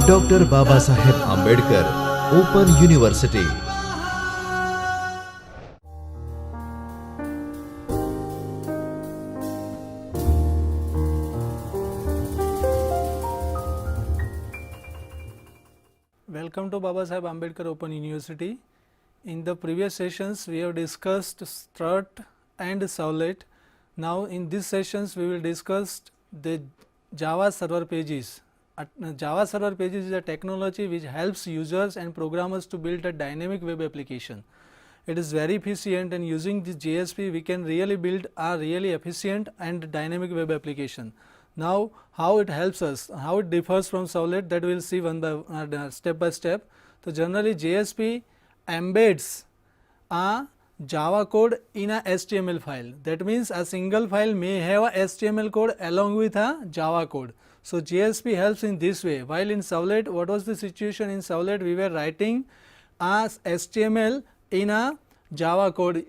Doctor Baba Saheb Ambedkar open university. Welcome to Baba Saheb Ambedkar Open University. In the previous sessions we have discussed strut and servlet. Now in these sessions we will discuss the Java server pages. Java server pages is a technology which helps users and programmers to build a dynamic web application. It is very efficient, and using this JSP we can really build a really efficient and dynamic web application. Now how it helps us, how it differs from servlet, that we will see one by step by step. So generally JSP embeds a Java code in a HTML file. That means a single file may have a HTML code along with a Java code. So JSP helps in this way. While in servlet, what was the situation in servlet? We were writing as HTML in a Java code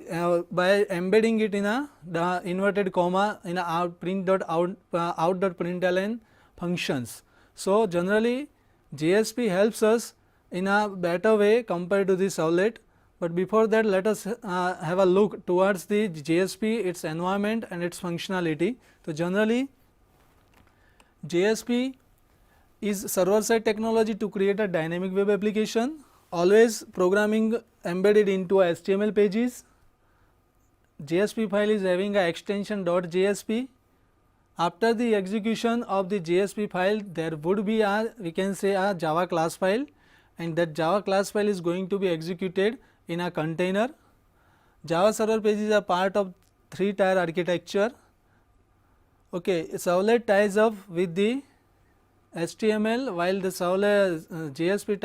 by embedding it in a the inverted comma in a print.out.println functions. So generally JSP helps us in a better way compared to the servlet. But before that, let us have a look towards the JSP, its environment and its functionality. So generally JSP is server side technology to create a dynamic web application, always programming embedded into HTML pages. JSP file is having a extension .jsp. After the execution of the JSP file, there would be a, we can say, a Java class file, and that Java class file is going to be executed in a container. Java server pages are part of 3-tier architecture. Okay, servlet ties up with the HTML, while the servlet JSP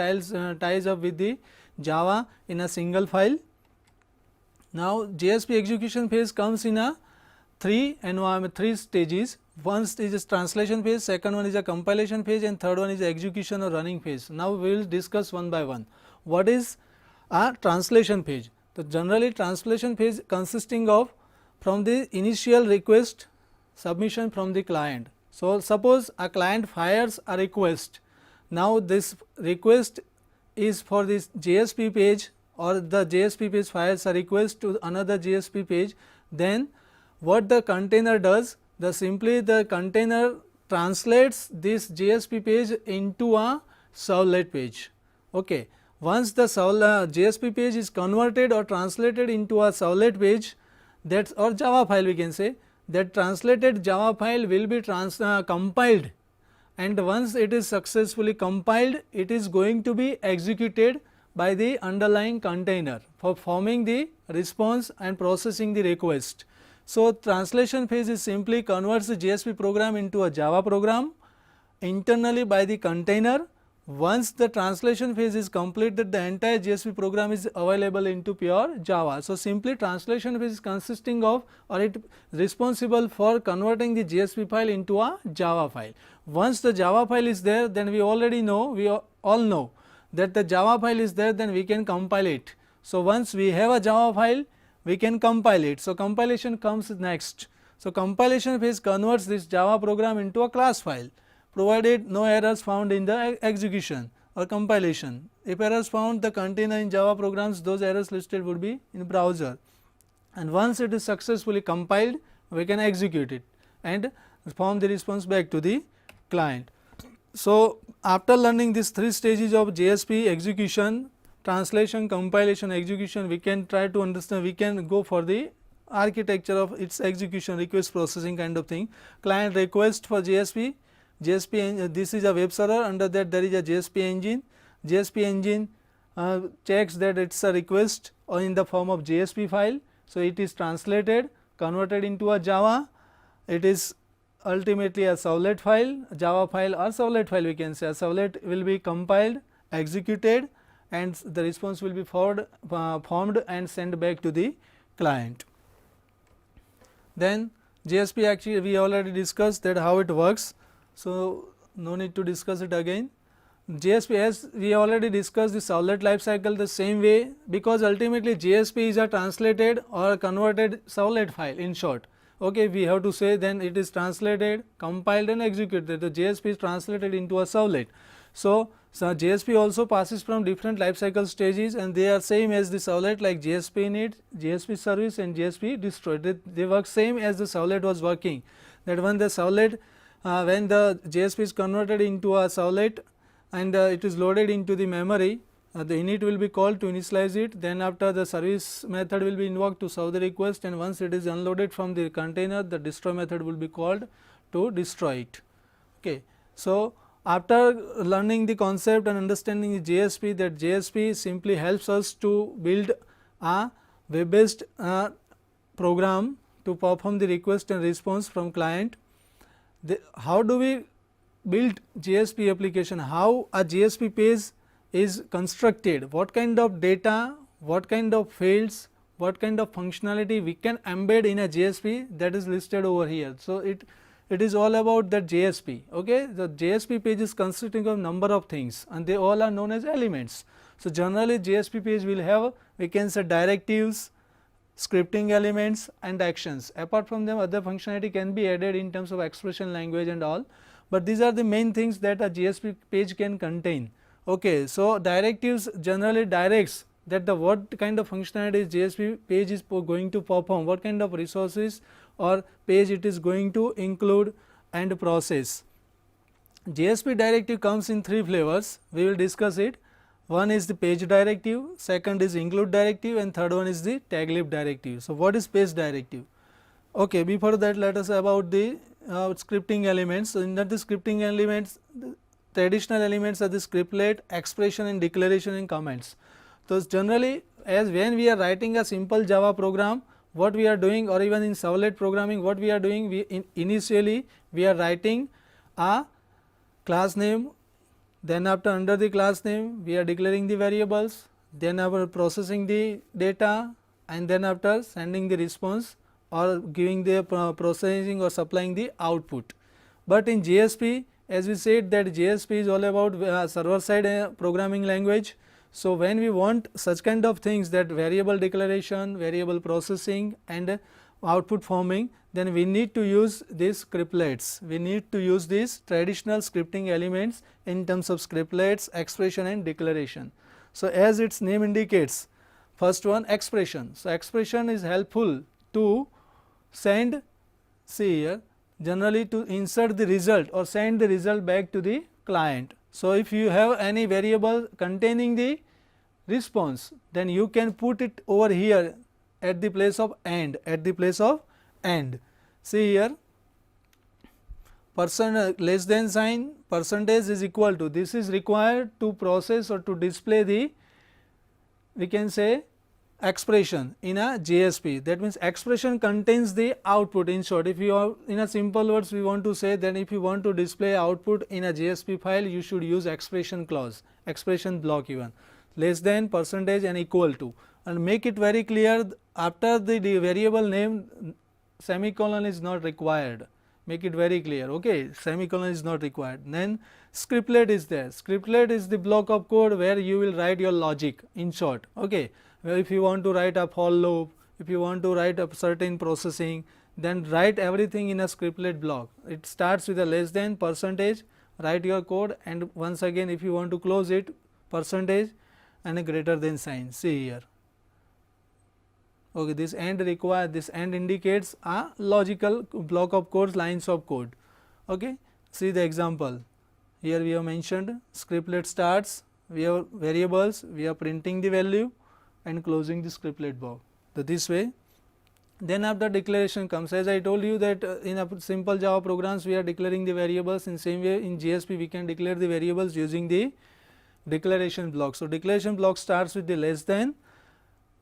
ties up with the Java in a single file. Now JSP execution phase comes in a three stages. One is a translation phase, second one is a compilation phase, and third one is the execution or running phase. Now we will discuss one by one. What is a translation phase? So generally translation phase consisting of from the initial request submission from the client. So suppose a client fires a request. Now this request is for this JSP page, or the JSP page fires a request to another JSP page. Then what the container does, simply the container translates this JSP page into a servlet page. Okay. Once the JSP page is converted or translated into a servlet page, that's or Java file, we can say, that translated Java file will be compiled, and once it is successfully compiled, it is going to be executed by the underlying container for forming the response and processing the request. So translation phase is simply converts the JSP program into a Java program internally by the container. Once the translation phase is completed, the entire JSP program is available into pure Java. So simply translation phase is consisting of, or it responsible for converting the JSP file into a Java file. Once the Java file is there, then we already know, we all know that the Java file is there, then we can compile it. So once we have a Java file, we can compile it. So compilation comes next. So compilation phase converts this Java program into a class file, provided no errors found in the execution or compilation. If errors found the container in Java programs, those errors listed would be in browser, and once it is successfully compiled, we can execute it and form the response back to the client. So after learning these three stages of JSP: execution, translation, compilation, execution, we can try to understand, we can go for the architecture of its execution, request processing kind of thing. Client request for JSP, this is a web server, under that there is a JSP engine. JSP engine checks that it is a request or in the form of JSP file. So it is translated, converted into a Java. It is ultimately a servlet file, Java file or servlet file, we can say. A servlet will be compiled, executed, and the response will be formed and sent back to the client. Then JSP, actually we already discussed that how it works. So no need to discuss it again. JSP, as we already discussed the servlet life cycle the same way, because ultimately JSP is a translated or converted servlet file in short. Okay, we have to say then it is translated, compiled and executed. The JSP is translated into a servlet. So JSP also passes from different life cycle stages, and they are same as the servlet, like JSP init, JSP service and JSP destroy. They work same as the servlet was working. That when the servlet when the JSP is converted into a servlet and it is loaded into the memory, the init will be called to initialize it, then after the service method will be invoked to serve the request, and once it is unloaded from the container, the destroy method will be called to destroy it. Okay. So, after learning the concept and understanding the JSP, that JSP simply helps us to build a web based program to perform the request and response from client. How do we build JSP application? How a JSP page is constructed? What kind of data, what kind of fields, what kind of functionality we can embed in a JSP, that is listed over here. So, it is all about that JSP. Okay? The JSP page is consisting of number of things, and they all are known as elements. So, generally JSP page will have, we can say, directives, scripting elements and actions. Apart from them, other functionality can be added in terms of expression language and all, but these are the main things that a JSP page can contain. Okay. So, directives generally directs that the what kind of functionality JSP page is going to perform, what kind of resources or page it is going to include and process. JSP directive comes in 3 flavors, we will discuss it. One is the page directive, second is include directive, and third one is the taglib directive. So, what is page directive? Okay, before that, let us about the scripting elements. So, in that the scripting elements, the traditional elements are the scriptlet, expression and declaration and comments. So, generally as when we are writing a simple Java program, what we are doing, or even in servlet programming, what we are doing, initially we are writing a class name, then after under the class name we are declaring the variables, then after processing the data, and then after sending the response or giving the processing or supplying the output. But in JSP, as we said that JSP is all about server side programming language. So, when we want such kind of things, that variable declaration, variable processing and output forming, then we need to use these scriptlets. We need to use these traditional scripting elements in terms of scriptlets, expression and declaration. So, as its name indicates, first one, expression. So, expression is helpful to send, see here, generally to insert the result or send the result back to the client. So, if you have any variable containing the response, then you can put it over here at the place of AND, at the place of AND. See here, less than sign, percentage is equal to, this is required to process or to display the, we can say, expression in a JSP. That means expression contains the output. In short, if you are in a simple words, we want to say that if you want to display output in a JSP file, you should use expression clause, expression block even, less than, percentage and equal to, and make it very clear after the variable name semicolon is not required, make it very clear. Okay, semicolon is not required. Then scriptlet is there. Scriptlet is the block of code where you will write your logic, in short. Okay, where if you want to write a for loop, if you want to write a certain processing, then write everything in a scriptlet block. It starts with a less than, percentage, write your code, and once again if you want to close it, percentage and a greater than sign. See here. Okay, this AND require, this AND indicates a logical block of codes, lines of code. Okay, see the example. Here we have mentioned scriptlet starts, we have variables, we are printing the value and closing the scriptlet block. So, this way. Then after declaration comes, as I told you that in a simple Java programs we are declaring the variables. In same way in JSP we can declare the variables using the declaration block. So, declaration block starts with the less than,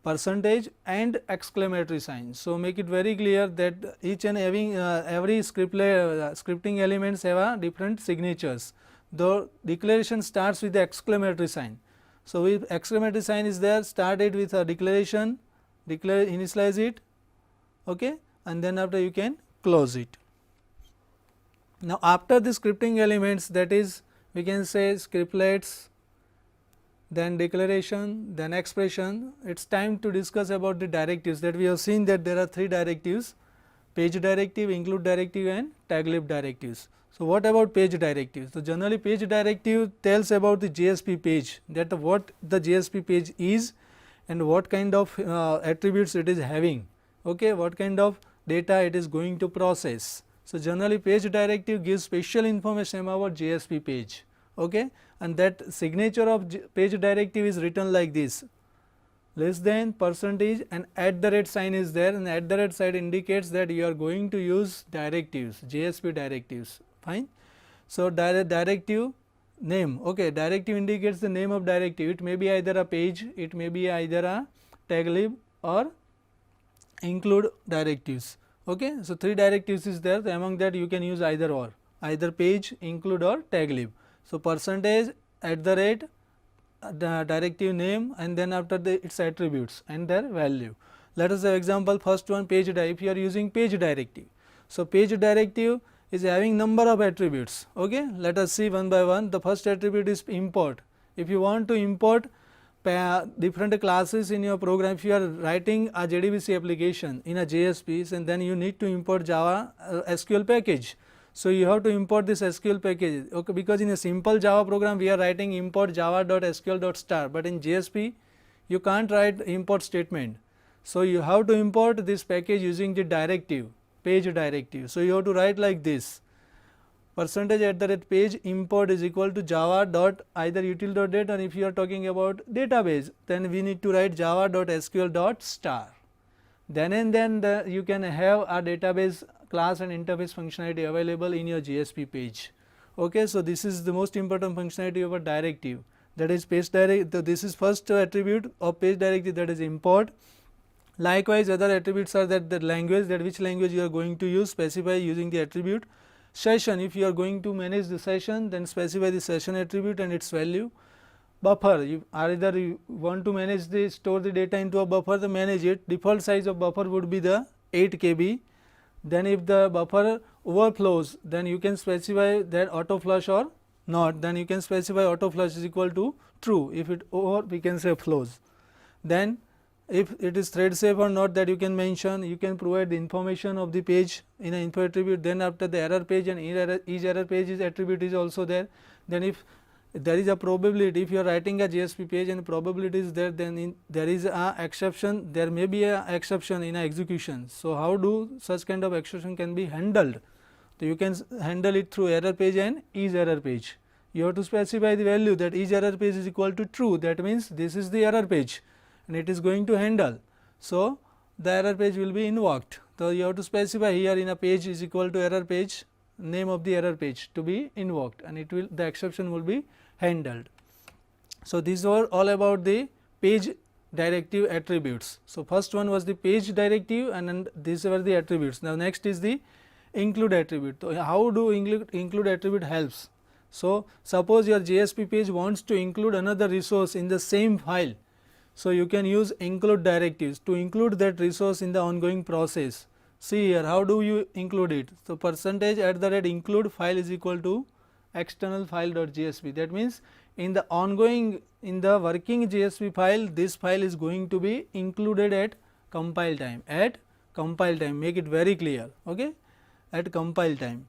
percentage and exclamatory sign. So, make it very clear that each and every scripting elements have a different signatures. The declaration starts with the exclamatory sign. So, if exclamatory sign is there, start it with a declaration, initialize it, okay, and then after you can close it. Now, after the scripting elements, that is we can say scriptlets, then declaration, then expression, it is time to discuss about the directives, that we have seen that there are 3 directives. page directive, include directive and taglib directives. So, what about page directives? So, generally page directive tells about the JSP page, that what the JSP page is and what kind of attributes it is having, okay, what kind of data it is going to process. So, generally page directive gives special information about JSP page, okay, and that signature of page directive is written like this, less than percentage and @ sign is there, and @ sign indicates that you are going to use directives, JSP directives, fine. So, directive name, okay, directive indicates the name of directive, it may be either a page, it may be either a taglib or include directives, okay. So, 3 directives is there, among that you can use either or, either page, include or taglib. So, percentage, @ the directive name, and then after its attributes and their value. Let us have example, first one, page if you are using page directive. So, page directive is having number of attributes, okay. Let us see one by one. The first attribute is import. If you want to import different classes in your program, if you are writing a JDBC application in a JSP, and then you need to import Java SQL package. So, you have to import this SQL package, okay, because in a simple Java program we are writing import java.sql.star, but in JSP you can't write import statement. So, you have to import this package using the directive, page directive. So, you have to write like this, percentage @ page import is equal to java dot either util.date, or if you are talking about database, then we need to write java.sql.star. Then and then you can have a database class and interface functionality available in your JSP page, okay. So, this is the most important functionality of a directive, that is page directive. This is first attribute of page directive, that is import. Likewise, other attributes are that the language, that which language you are going to use, specify using the attribute. Session, if you are going to manage the session, then specify the session attribute and its value. Buffer, you either you want to manage the store the data into a buffer, to manage it, default size of buffer would be the 8 KB. Then if the buffer overflows, then you can specify that auto flush or not, then you can specify auto flush is equal to true, if it over we can say flows. Then if it is thread safe or not, that you can mention, you can provide the information of the page in an info attribute. Then after the error page and each error page is attribute is also there. Then if there is a probability, if you are writing a JSP page and probability is there, then there is a exception, there may be a exception in a execution. So, how do such kind of exception can be handled? So, you can handle it through error page and each error page. You have to specify the value that each error page is equal to true, that means this is the error page and it is going to handle. So, the error page will be invoked. So, you have to specify here in a page is equal to error page, name of the error page to be invoked, and it will, the exception will be handled. So, these were all about the page directive attributes. So, first one was the page directive, and then these were the attributes. Now, next is the include attribute. So, how do include attribute helps? So, suppose your JSP page wants to include another resource in the same file. So, you can use include directives to include that resource in the ongoing process. See here, how do you include it? So, percentage @ include file is equal to external file.jsp. That means, in the ongoing, in the working JSP file, this file is going to be included at compile time, make it very clear, okay, at compile time.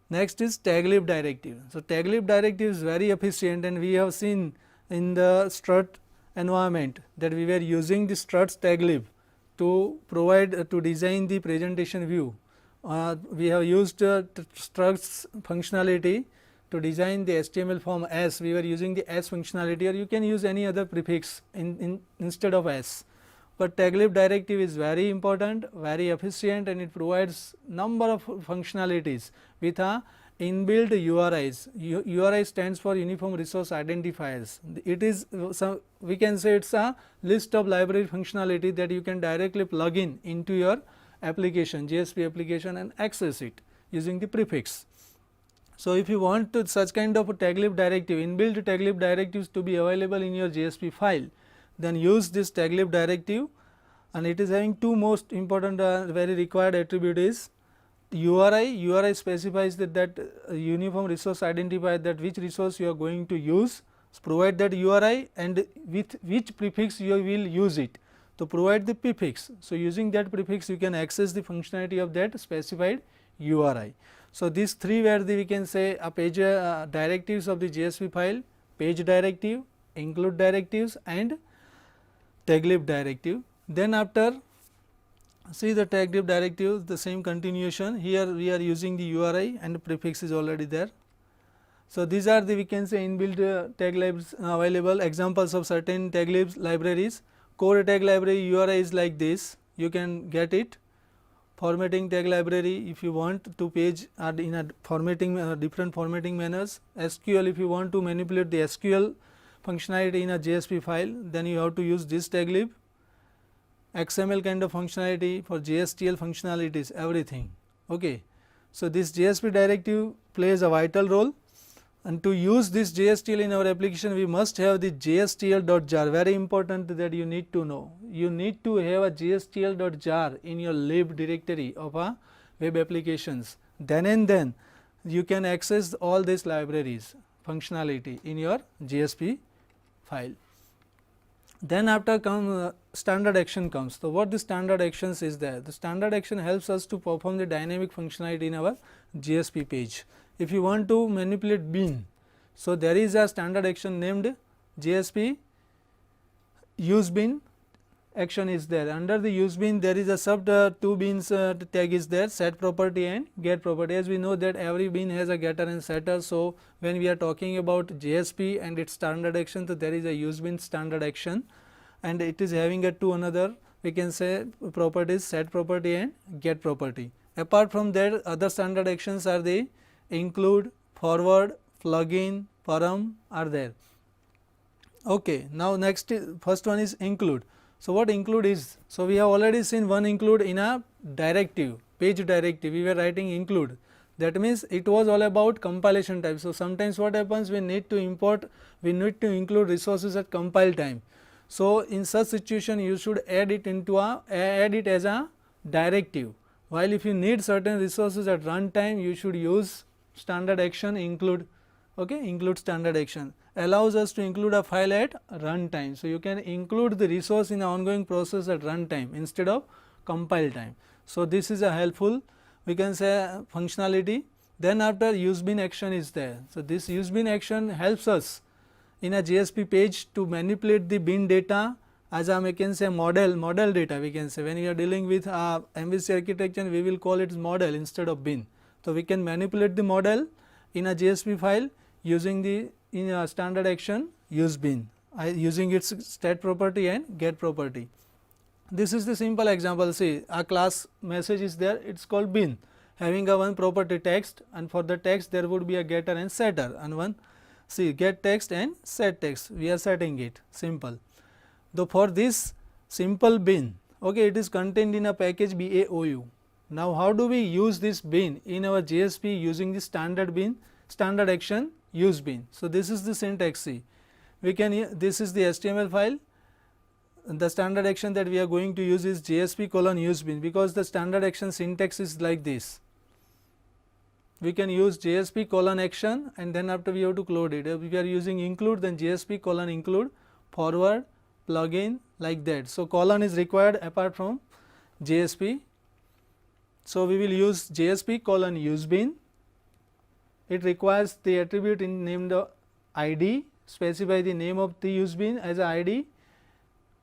Next is taglib directive. So, taglib directive is very efficient, and we have seen in the strut environment that we were using the struts taglib to provide to design the presentation view. We have used struts functionality to design the HTML form S. We were using the S functionality, or you can use any other prefix instead of S. But taglib directive is very important, very efficient, and it provides number of functionalities with a inbuilt URIs. URI stands for Uniform Resource Identifiers. It is we can say it is a list of library functionality that you can directly plug in into your application, JSP application, and access it using the prefix. So, if you want to such kind of a taglib directive, inbuilt taglib directives to be available in your JSP file, then use this taglib directive, and it is having two most important very required attribute is URI. URI specifies that uniform resource identifier, that which resource you are going to use, provide that URI and with which prefix you will use it. to provide the prefix. So, using that prefix you can access the functionality of that specified URI. So, these three were the we can say a page directives of the JSP file, page directive, include directives and taglib directive. Then after see the taglib directive, the same continuation, here we are using the URI and the prefix is already there. So, these are the we can say inbuilt taglibs available, examples of certain taglibs libraries. Core tag library URI is like this, you can get it. Formatting tag library, if you want to page are in a formatting different formatting manners. SQL, if you want to manipulate the SQL functionality in a JSP file, then you have to use this taglib. XML kind of functionality for JSTL functionalities, everything. Okay. So, this JSP directive plays a vital role, and to use this JSTL in our application we must have the JSTL.jar, very important that you need to know. You need to have a JSTL.jar in your lib directory of a web applications, then and then you can access all these libraries functionality in your JSP file. Then after standard action comes. So, what the standard actions is there? The standard action helps us to perform the dynamic functionality in our JSP page. If you want to manipulate bin, so there is a standard action named JSP use bin action is there. Under the use bin there is a sub two bins tag is there, set property and get property. As we know that every bin has a getter and setter. So, when we are talking about JSP and its standard action, so there is a use bin standard action and it is having a two another we can say properties, set property and get property. Apart from that, other standard actions are the include, forward, plugin, param are there. Okay. Now, next first one is include. So, what include is? So, we have already seen one include in a directive, page directive, we were writing include, that means it was all about compilation time. So, sometimes what happens, we need to import, we need to include resources at compile time. So, in such situation you should add it into add it as a directive, while if you need certain resources at runtime you should use standard action include. Okay, include standard action allows us to include a file at runtime. So, you can include the resource in an ongoing process at runtime instead of compile time. So, this is a helpful we can say functionality. Then after use bin action is there. So, this use bin action helps us in a JSP page to manipulate the bin data as a we can say model data we can say. When we are dealing with MVC architecture we will call it model instead of bin. So, we can manipulate the model in a JSP file using the in a standard action use bin using its stat property and get property. This is the simple example. See, a class message is there, it is called bin, having a one property text, and for the text there would be a getter and setter, and one see get text and set text, we are setting it simple. Though for this simple bin, okay, it is contained in a package BAOU. Now, how do we use this bin in our JSP using the standard bin, standard action use bin. So, this is the syntax. See, we can this is the HTML file, the standard action that we are going to use is JSP colon use bin, because the standard action syntax is like this. We can use JSP colon action and then after we have to clone it. If we are using include, then JSP colon include, forward, plugin, like that. So, colon is required apart from JSP. So, we will use JSP colon use bin. It requires the attribute in named ID, specify the name of the use bin as a ID.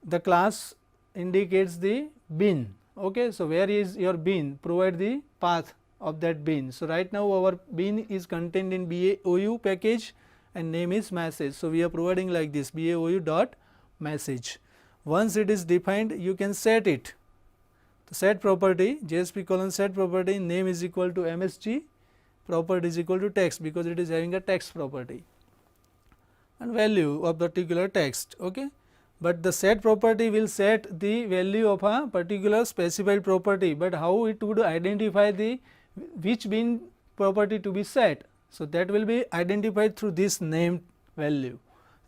The class indicates the bin. Okay. So, where is your bin? Provide the path of that bin. So, right now our bin is contained in BAOU package and name is message. So, we are providing like this BAOU dot message. Once it is defined, you can set it. The set property JSP colon set property name is equal to MSG, property is equal to text, because it is having a text property, and value of particular text. Okay. But the set property will set the value of a particular specified property, but how it would identify the which bin property to be set. So, that will be identified through this named value.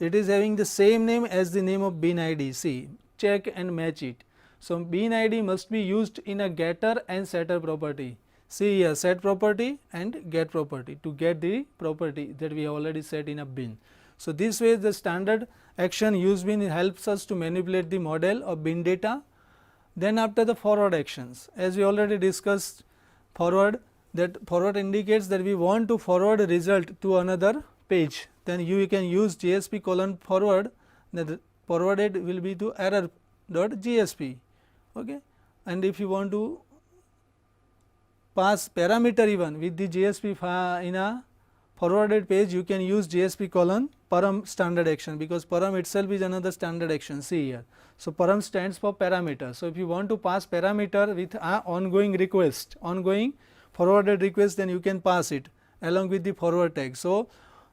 It is having the same name as the name of bin ID. See, check and match it. So, bin ID must be used in a getter and setter property. See here, set property and get property to get the property that we have already set in a bin. So, this way the standard action use bin helps us to manipulate the model of bin data. Then after the forward actions, as we already discussed forward, that forward indicates that we want to forward a result to another page, then you can use JSP colon forward, that forwarded will be to error dot JSP. Okay. And if you want to pass parameter even with the JSP in a forwarded page, you can use JSP colon param standard action, because param itself is another standard action. See here. So, param stands for parameter. So, if you want to pass parameter with a ongoing request, ongoing forwarded request, then you can pass it along with the forward tag. So,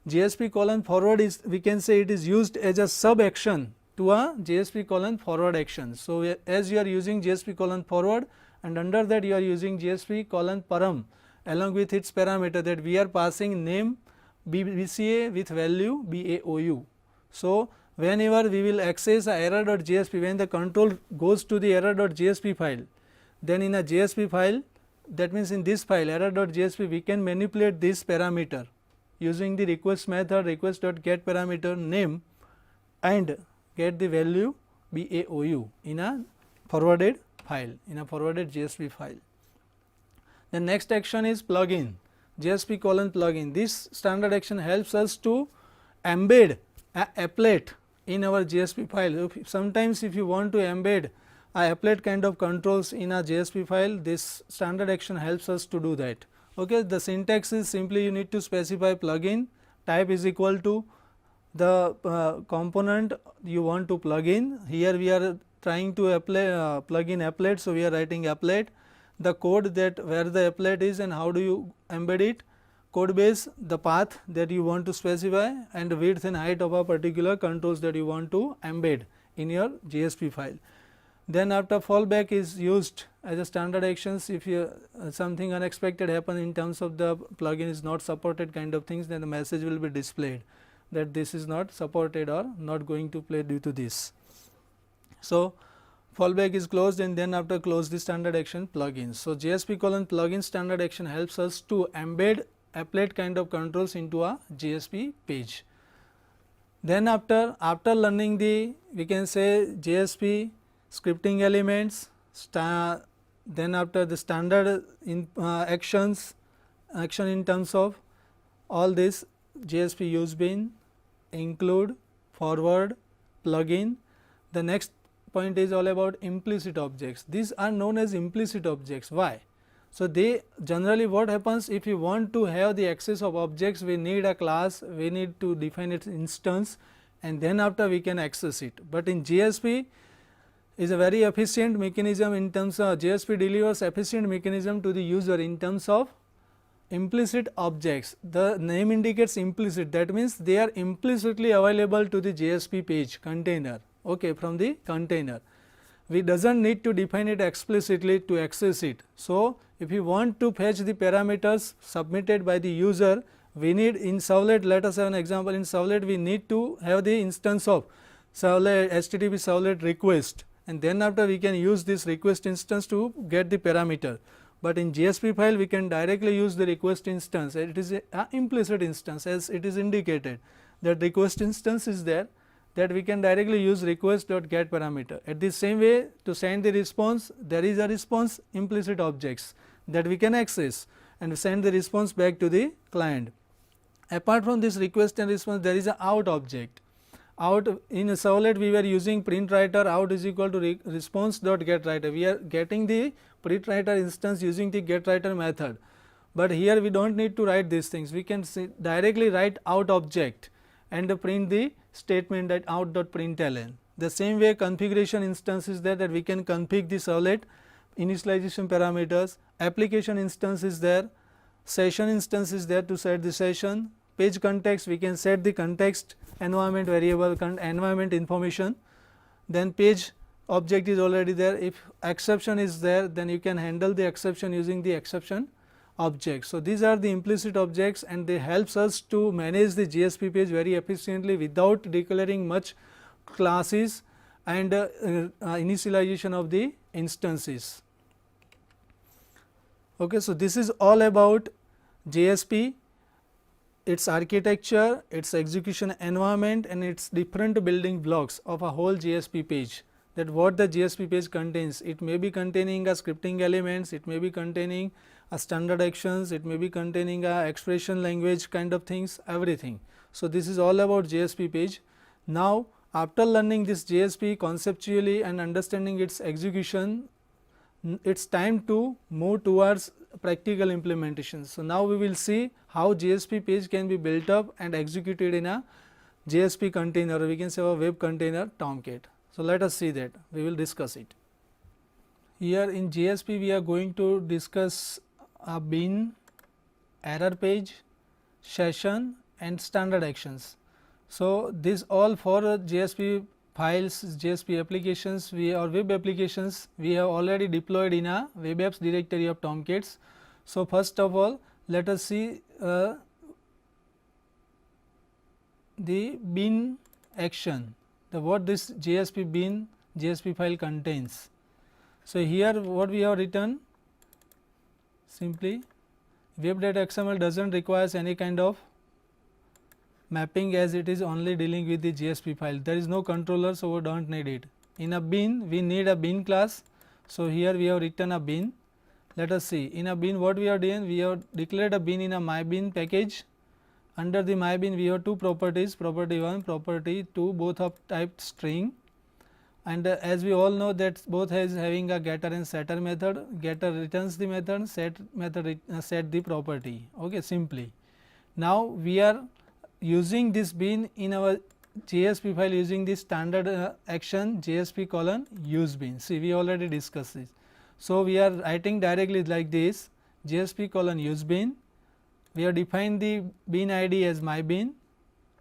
JSP colon forward is, we can say it is used as a sub action to a JSP colon forward action. So, as you are using JSP colon forward, and under that you are using JSP colon param along with its parameter, that we are passing name BCA with value BAOU. So, whenever we will access a error.jsp, when the control goes to the error.jsp file, then in a JSP file, that means in this file error.jsp, we can manipulate this parameter using the request method request.get parameter name and get the value BAOU in a forwarded file, in a forwarded JSP file. The next action is plugin, JSP colon plugin. This standard action helps us to embed a applet in our JSP file. Sometimes if you want to embed a applet kind of controls in a JSP file, this standard action helps us to do that. Okay. The syntax is simply you need to specify plugin, type is equal to the component you want to plug in. Here we are trying to apply plug in applet. So, we are writing applet, the code that where the applet is and how do you embed it, code base, the path that you want to specify, and width and height of a particular controls that you want to embed in your JSP file. Then after fallback is used as a standard actions. If you something unexpected happen in terms of the plugin is not supported kind of things, then the message will be displayed that this is not supported or not going to play due to this. So, fallback is closed, and then after close the standard action plugins. So, JSP colon plugin standard action helps us to embed applet kind of controls into a JSP page. Then after learning the, we can say JSP scripting elements, then after the standard in action in terms of all this JSP use bin, include, forward, plugin. The next point is all about implicit objects. These are known as implicit objects. Why? So, they generally what happens, if you want to have the access of objects, we need a class, we need to define its instance, and then after we can access it. But in JSP is a very efficient mechanism in terms of JSP delivers efficient mechanism to the user in terms of implicit objects. The name indicates implicit, that means they are implicitly available to the JSP page container, okay, from the container. We doesn't need to define it explicitly to access it. So, if you want to fetch the parameters submitted by the user, we need in servlet, let us have an example. In servlet we need to have the instance of servlet HTTP servlet request, and then after we can use this request instance to get the parameter. But in JSP file we can directly use the request instance, it is a implicit instance, as it is indicated that request instance is there, that we can directly use request.get parameter. At the same way, to send the response, there is a response implicit objects that we can access and send the response back to the client. Apart from this request and response, there is a out object. Out in a servlet we were using print writer, out is equal to response.get writer. We are getting the print writer instance using the get writer method, but here we do not need to write these things. We can directly write out object and print the statement that out.println. The same way configuration instance is there, that we can configure the servlet initialization parameters, application instance is there, session instance is there to set the session, page context we can set the context, environment variable, environment information, then page object is already there. If exception is there, then you can handle the exception using the exception object. So, these are the implicit objects, and they helps us to manage the JSP page very efficiently without declaring much classes and initialization of the instances. Okay, so, this is all about JSP. its architecture, its execution environment and its different building blocks of a whole JSP page, that what the JSP page contains. It may be containing a scripting elements, it may be containing a standard actions, it may be containing a expression language kind of things, everything. So, this is all about JSP page. Now, after learning this JSP conceptually and understanding its execution, it is time to move towards practical implementation. So, now we will see how JSP page can be built up and executed in a JSP container, or we can say a web container Tomcat. So, let us see that, we will discuss it. Here in JSP we are going to discuss a bin, error page, session and standard actions. So, this all for JSP files, JSP applications or web applications we have already deployed in a web apps directory of Tomcats. So, first of all let us see the bin action, what this JSP bin JSP file contains. So, here what we have written, simply web.xml does not require any kind of mapping, as it is only dealing with the JSP file. There is no controller, so we do not need it. In a bin we need a bin class. So, here we have written a bin. Let us see, in a bin what we have done, we have declared a bin in a MyBin package. Under the MyBin we have two properties, property 1, property 2, both of type string, and as we all know that both has having a getter and setter method. Getter returns the method, set method set the property, okay, simply. Now, we are using this bin in our JSP file using the standard action JSP colon use bin. See, we already discussed this. So, we are writing directly like this, JSP colon use bin. We have defined the bin ID as MyBin,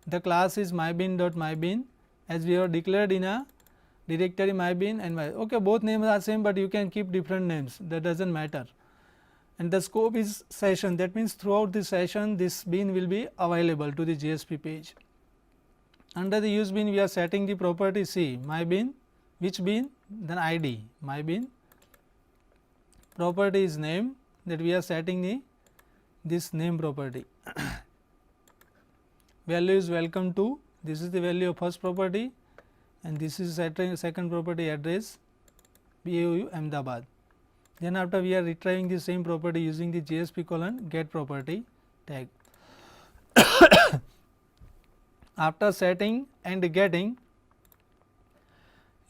the class is MyBin.MyBin, as we have declared in a directory MyBin and okay, both names are same, but you can keep different names, that does not matter. And the scope is session, that means throughout the session this bin will be available to the JSP page. Under the use bin we are setting the property C, MyBin, which bin, then ID, MyBin, property is name, that we are setting the this name property. Value is welcome to, this is the value of first property, and this is second property address BAU Ahmedabad. Then after we are retrieving the same property using the JSP colon get property tag. After setting and getting,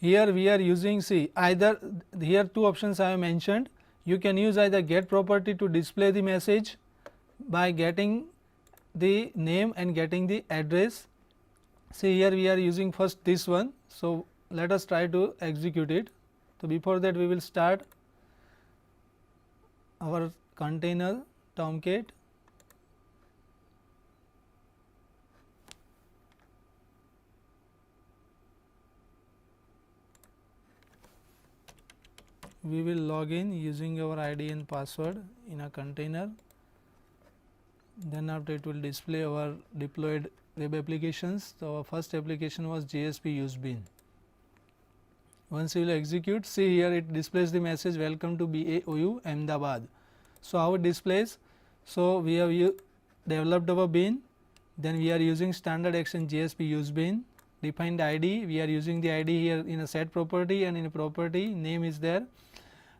here we are using, see, either here two options I have mentioned. You can use either get property to display the message by getting the name and getting the address. See, here we are using first this one. So, let us try to execute it. So, before that we will start our container Tomcat. We will log in using our ID and password in a container. Then after it will display our deployed web applications. So, our first application was JSP use bin. Once you will execute, see here it displays the message welcome to BAU Ahmedabad. So, how it displays? So, we have developed our bin, then we are using standard action JSP use bin, defined ID, we are using the ID here in a set property and in a property name is there,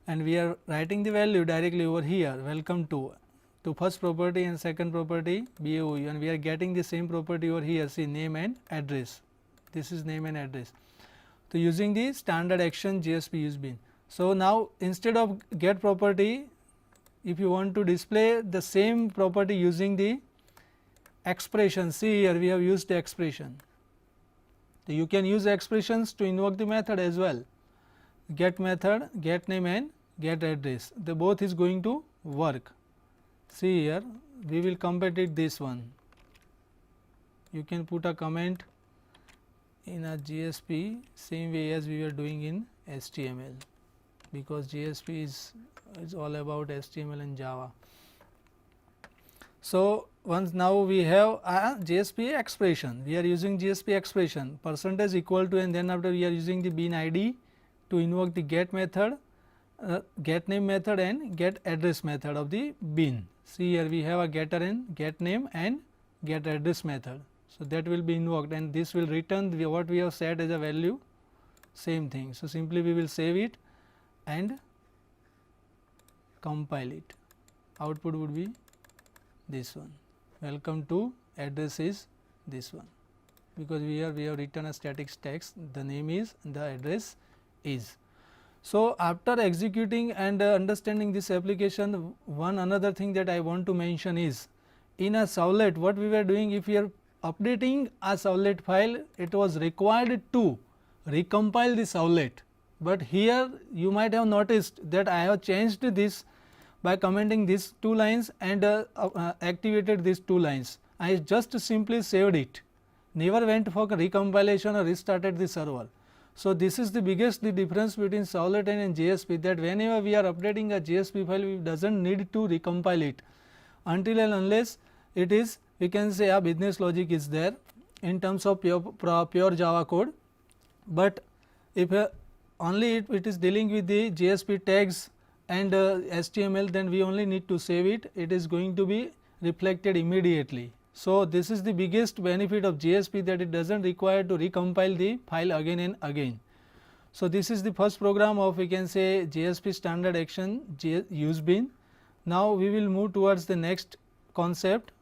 and we are writing the value directly over here welcome to first property and second property BAU, and we are getting the same property over here, see name and address, this is name and address. So, using the standard action JSP use bin. So, now instead of get property, if you want to display the same property using the expression, see here we have used the expression. So, you can use expressions to invoke the method as well, get method, get name and get address, the both is going to work. See here we will compare this one, you can put a comment in a JSP same way as we were doing in HTML, because JSP is all about HTML and Java. So, once now we have a JSP expression, we are using JSP expression percentage equal to, and then after we are using the bin ID to invoke the get method, get name method and get address method of the bin. See here we have a getter and get name and get address method. So, that will be invoked and this will return what we have set as a value, same thing. So, simply we will save it and compile it. Output would be this one, welcome to address is this one, because we have written a static text, the name is, the address is. So, after executing and understanding this application, one another thing that I want to mention is, in a servlet what we were doing, if we are updating a servlet file, it was required to recompile the servlet, but here you might have noticed that I have changed this by commenting these 2 lines and activated these 2 lines. I just simply saved it, never went for recompilation or restarted the server. So, this is the biggest difference between servlet and JSP, that whenever we are updating a JSP file, we does not need to recompile it until and unless it is, we can say, a business logic is there in terms of pure Java code. But if only it is dealing with the JSP tags and HTML, then we only need to save it, it is going to be reflected immediately. So, this is the biggest benefit of JSP, that it does not require to recompile the file again and again. So, this is the first program of, we can say, JSP standard action use bin. Now, we will move towards the next concept,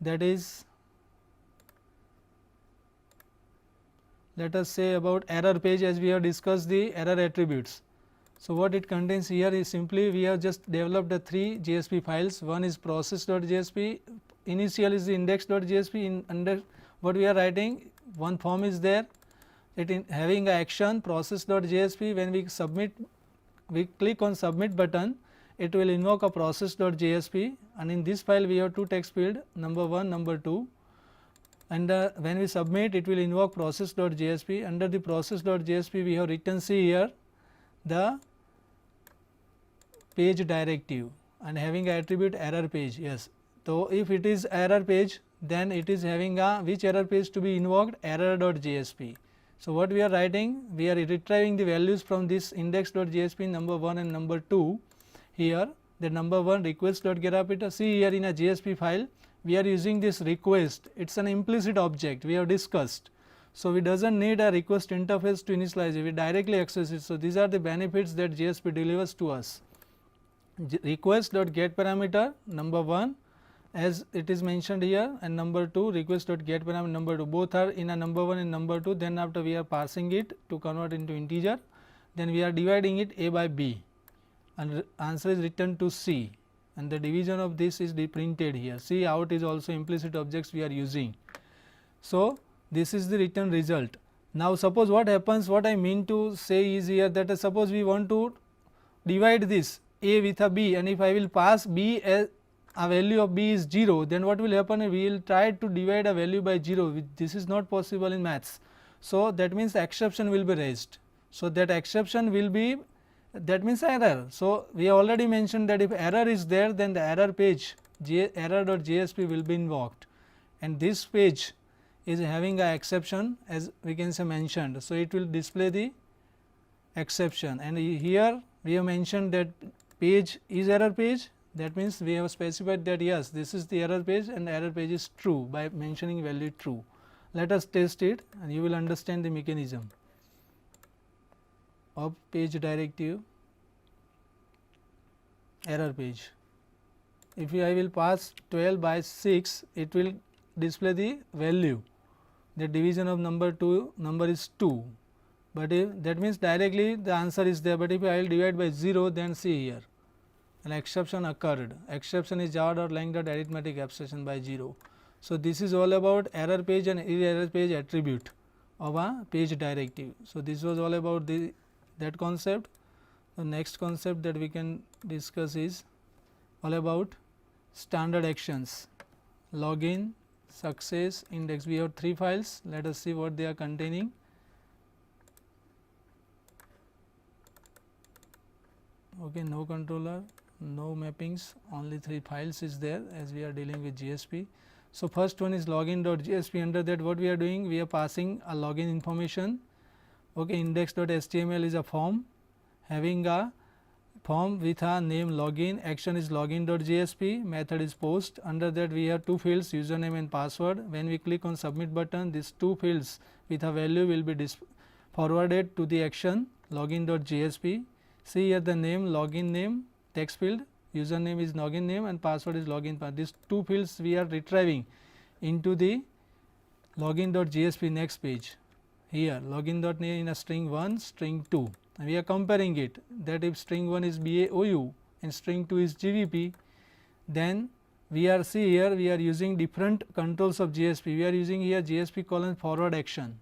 that is, let us say about error page, as we have discussed the error attributes. So, what it contains here is simply we have just developed the 3 JSP files. One is process.jsp, initial is the index.jsp. In under what we are writing, one form is there, it in having a action process.jsp. When we submit, we click on submit button, it will invoke a process.jsp, and in this file we have 2 text field, number 1, number 2, and when we submit, it will invoke process.jsp. Under the process.jsp we have written, see here, the page directive and having a attribute error page. Yes. So, if it is error page, then it is having a which error page to be invoked, error.jsp. So, what we are writing, we are retrieving the values from this index.jsp number 1 and number 2 here, the number 1 request.getAppita. See here, in a JSP file we are using this request, it is an implicit object we have discussed. So, we does not need a request interface to initialize it, we directly access it. So, these are the benefits that JSP delivers to us. Request.getParameter number 1, as it is mentioned here, and number 2 request.getParameter number 2, both are in a number 1 and number 2. Then after we are parsing it to convert into integer, then we are dividing it A by B, and answer is returned to C, and the division of this is printed here. See, out is also implicit objects we are using. So, this is the return result. Now, suppose what happens, what I mean to say is here, that suppose we want to divide this A with a B, and if I will pass B as a value of B is 0, then what will happen, we will try to divide a value by 0, this is not possible in maths. So, that means exception will be raised. So, that exception will be, that means error. So, we already mentioned that if error is there, then the error page error.jsp will be invoked, and this page is having a exception, as we can say mentioned. So, it will display the exception, and here we have mentioned that page is error page, that means we have specified that yes, this is the error page and error page is true by mentioning value true. Let us test it and you will understand the mechanism of page directive error page. If I will pass 12 by 6, it will display the value, the division of number is 2, but if that means directly the answer is there, but if I will divide by 0, then see here an exception occurred. Exception is java.lang.arithmetic abstraction by 0. So, this is all about error page and error page attribute of a page directive. So, this was all about that concept. The next concept that we can discuss is all about standard actions, login, success, index. We have 3 files, let us see what they are containing. Okay, no controller, no mappings, only 3 files is there as we are dealing with JSP. So, first one is login.jsp. Under that what we are doing, we are passing a login information. Okay, index.html is a form having a form with a name login, action is login.jsp, method is post. Under that we have two fields, username and password. When we click on submit button, these two fields with a value will be forwarded to the action login.jsp. See here the name login name text field, username is login name and password is login password. These two fields we are retrieving into the login.jsp next page. Here login.name in a string 1, string 2, and we are comparing it, that if string 1 is BAOU and string 2 is GVP, then we are see here we are using different controls of JSP. We are using here JSP colon forward action,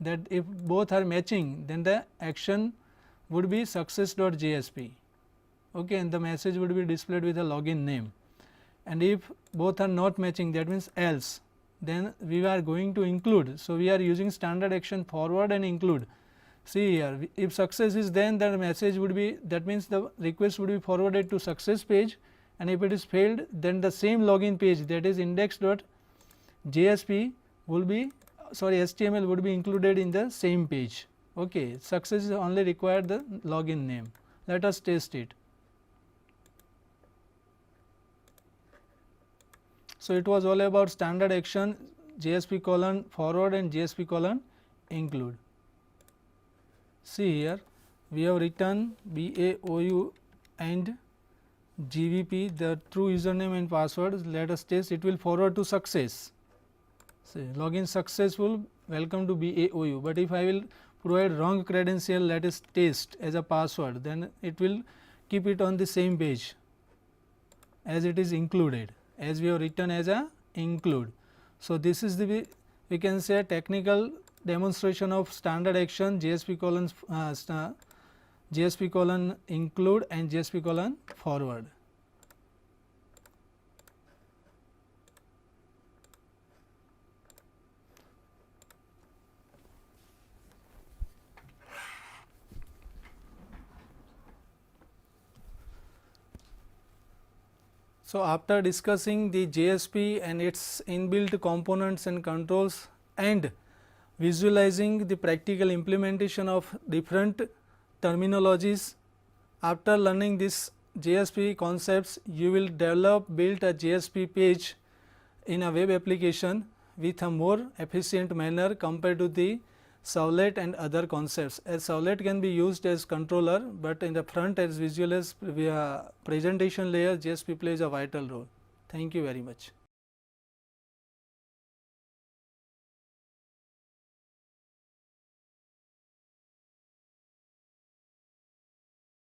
that if both are matching then the action would be success.jsp, okay, and the message would be displayed with a login name. And if both are not matching, that means else, then we are going to include. So, we are using standard action forward and include. See here, if success is then the message would be, that means the request would be forwarded to success page, and if it is failed then the same login page, that is index.jsp will be HTML would be included in the same page. Okay. Success is only required the login name. Let us test it. So, it was all about standard action JSP colon forward and JSP colon include. See here we have written BAOU and GVP, the true username and password. Let us test, it will forward to success. Say login successful, welcome to BAOU, but if I will provide wrong credential, let us test as a password, then it will keep it on the same page as it is included, as we have written as a include. So, this is the we can say a technical demonstration of standard action JSP colon include and JSP colon forward. So, after discussing the JSP and its inbuilt components and controls and visualizing the practical implementation of different terminologies, after learning this JSP concepts, you will build a JSP page in a web application with a more efficient manner compared to the servlet and other concepts, as servlet can be used as controller, but in the front as visual as presentation layer JSP plays a vital role. Thank you very much.